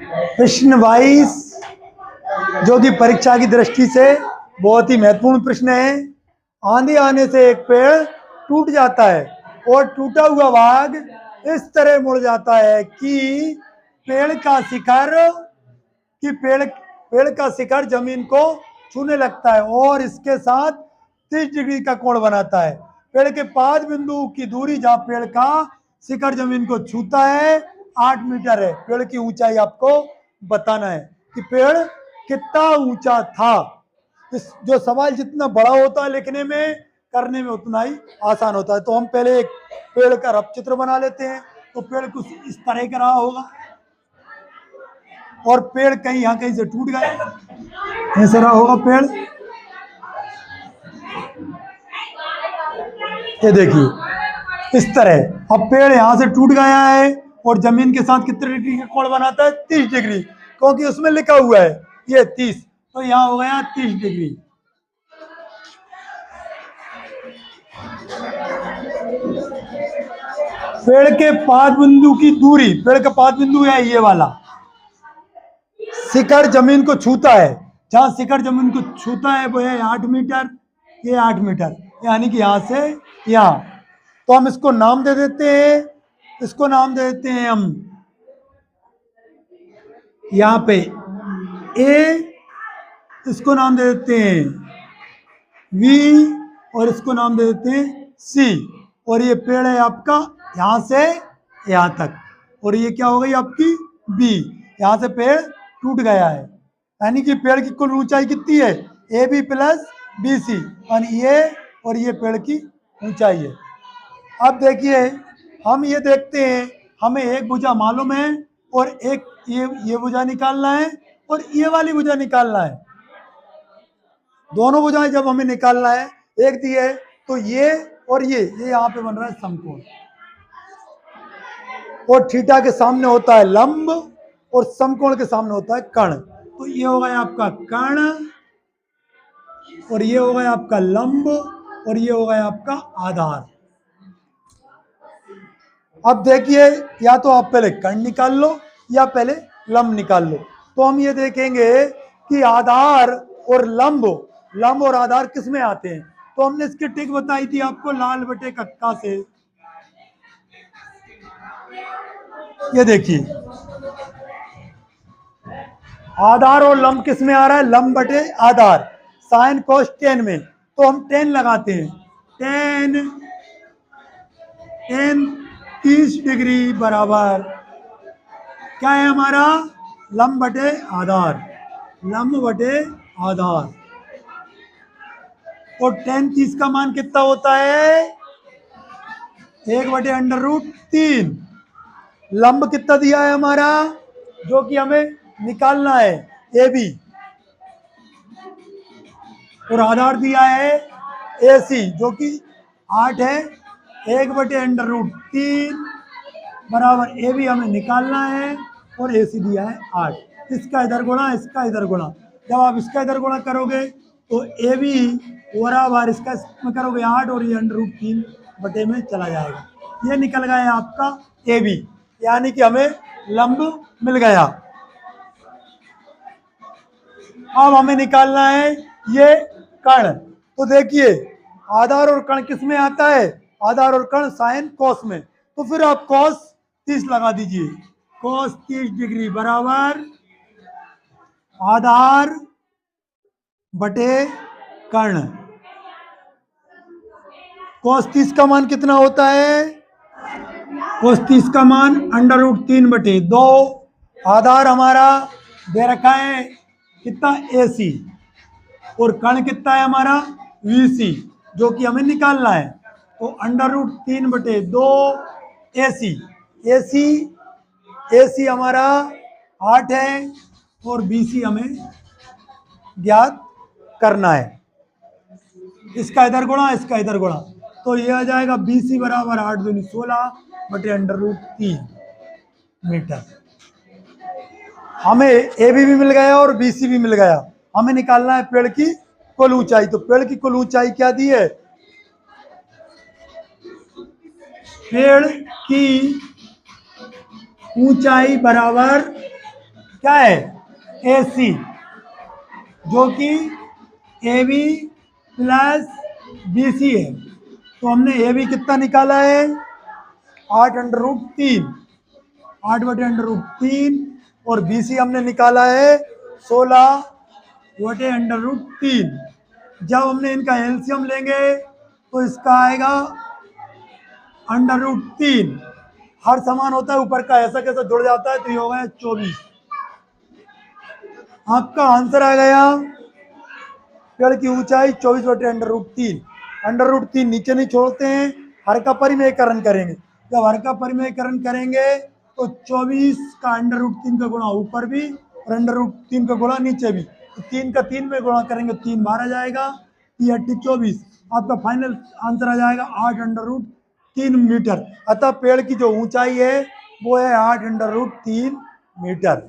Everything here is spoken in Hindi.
प्रश्न 22 जो कि परीक्षा की दृष्टि से बहुत ही महत्वपूर्ण प्रश्न है। आंधी आने से एक पेड़ टूट जाता है और टूटा हुआ भाग इस तरह मुड़ जाता है कि पेड़ का शिखर जमीन को छूने लगता है और इसके साथ 30 डिग्री का कोण बनाता है। पेड़ के 5 बिंदु की दूरी जहां पेड़ का शिखर जमीन को छूता है 8 मीटर है। पेड़ की ऊंचाई आपको बताना है कि पेड़ कितना ऊंचा था। इस जो सवाल जितना बड़ा होता है लिखने में करने में उतना ही आसान होता है। तो हम पहले एक पेड़ का रफ चित्र बना लेते हैं। तो पेड़ कुछ इस तरह का रहा होगा और पेड़ कहीं यहाँ कहीं से टूट गया, ऐसा रहा होगा पेड़। ये देखिए इस तरह अब पेड़ यहाँ से टूट गया है और जमीन के साथ कितने डिग्री का कोण बनाता है 30 डिग्री, क्योंकि उसमें लिखा हुआ है ये 30, तो यहाँ हो गया 30 डिग्री। पेड़ के 5 बिंदु की दूरी, पेड़ का 5 बिंदु है ये वाला, शिखर जमीन को छूता है, जहां शिखर जमीन को छूता है वो है 8 मीटर, ये 8 मीटर, यानी कि यहां से यहां। तो हम इसको नाम दे देते हैं, इसको नाम दे देते हैं हम यहां पे ए, इसको नाम दे देते हैं वी और इसको नाम दे देते हैं सी। और ये पेड़ है आपका यहां से यहां तक, और ये क्या हो गई आपकी बी। यहां से पेड़ टूट गया है, यानी कि पेड़ की कुल ऊंचाई कितनी है A B plus B C, यानी ये और ये पेड़ की ऊंचाई है। अब देखिए हम ये देखते हैं, हमें एक भुजा मालूम है और एक ये भुजा निकालना है और ये वाली भुजा निकालना है। दोनों भुजाएं जब हमें निकालना है, एक दी है तो ये और ये यहाँ पे बन रहा है समकोण, और थीटा के सामने होता है लंब और समकोण के सामने होता है कर्ण। तो ये हो गया आपका कर्ण और ये हो गया आपका लंब और ये हो गया आपका आधार। अब देखिए या तो आप पहले कर्ण निकाल लो या पहले लंब निकाल लो। तो हम ये देखेंगे कि आधार और लंब और आधार किस में आते हैं। तो हमने इसकी ट्रिक बताई थी आपको लाल बटे कक्का से। ये देखिए आधार और लंब किस में आ रहा है, लंब बटे आधार, साइन कोस टेन में। तो हम टेन लगाते हैं, टेन 30 डिग्री बराबर क्या है हमारा लंब बटे आधार, लंब बटे आधार। और टेन 30 का मान कितना होता है 1/√3। लंब कितना दिया है हमारा जो कि हमें निकालना है ए बी, और आधार दिया है ए सी जो कि 8 है। 1/√3 बराबर ए बी हमें निकालना है और ए सी दिया है 8। इसका इधर गुणा, इसका इधर गुणा। जब आप इसका इधर गुणा करोगे तो ए बी बराबर इसका इसमें करोगे 8 और ये √3 बटे में चला जाएगा। ये निकल गया आपका ए बी, यानी कि हमें लंब मिल गया। अब हमें निकालना है ये कर्ण। तो देखिए आधार और कर्ण किस में आता है, आधार और कर्ण साइन कोस में। तो फिर आप कोस 30 लगा दीजिए, कोस 30 डिग्री बराबर आधार बटे कर्ण। कोस 30 का मान कितना होता है, कोस 30 का मान √3/2। आधार हमारा दे रखा है कितना ए सी, और कर्ण कितना है हमारा वी सी जो कि हमें निकालना है। तो √3/2 ए सी हमारा 8 है और बी सी हमें ज्ञात करना है। इसका इधर गुणा, इसका इधर गुणा, तो ये आ जाएगा बी सी बराबर 8 दूनी 16/√3 मीटर। हमें ए बी भी मिल गया और बी सी भी मिल गया। हमें निकालना है पेड़ की कुल ऊंचाई। तो पेड़ की कुल ऊंचाई क्या दी है, पेड़ की ऊंचाई बराबर क्या है ए सी, जो कि A B plus B C है। तो हमने ए बी कितना निकाला है 8√3, 8/√3, और बी सी हमने निकाला है 16/√3। जब हमने इनका एलसीएम लेंगे तो इसका आएगा √3। हर समान होता है, ऊपर का ऐसा कैसा जुड़ जाता है, तो ये हो गया 24। आपका आंसर आ गया पेड़ की ऊंचाई 24/√3। √3 नीचे नहीं छोड़ते हैं, हर का परिमेयकरण करेंगे। जब हर का परिमेयकरण करेंगे तो 24 का √3 का गुणा ऊपर भी और √3 का गुणा नीचे भी, तो 3 का 3 में गुणा करेंगे 3 बार आ जाएगा, 24। आपका फाइनल आंसर आ जाएगा 8√3 मीटर। अतः पेड़ की जो ऊंचाई है वो है 8√3 मीटर।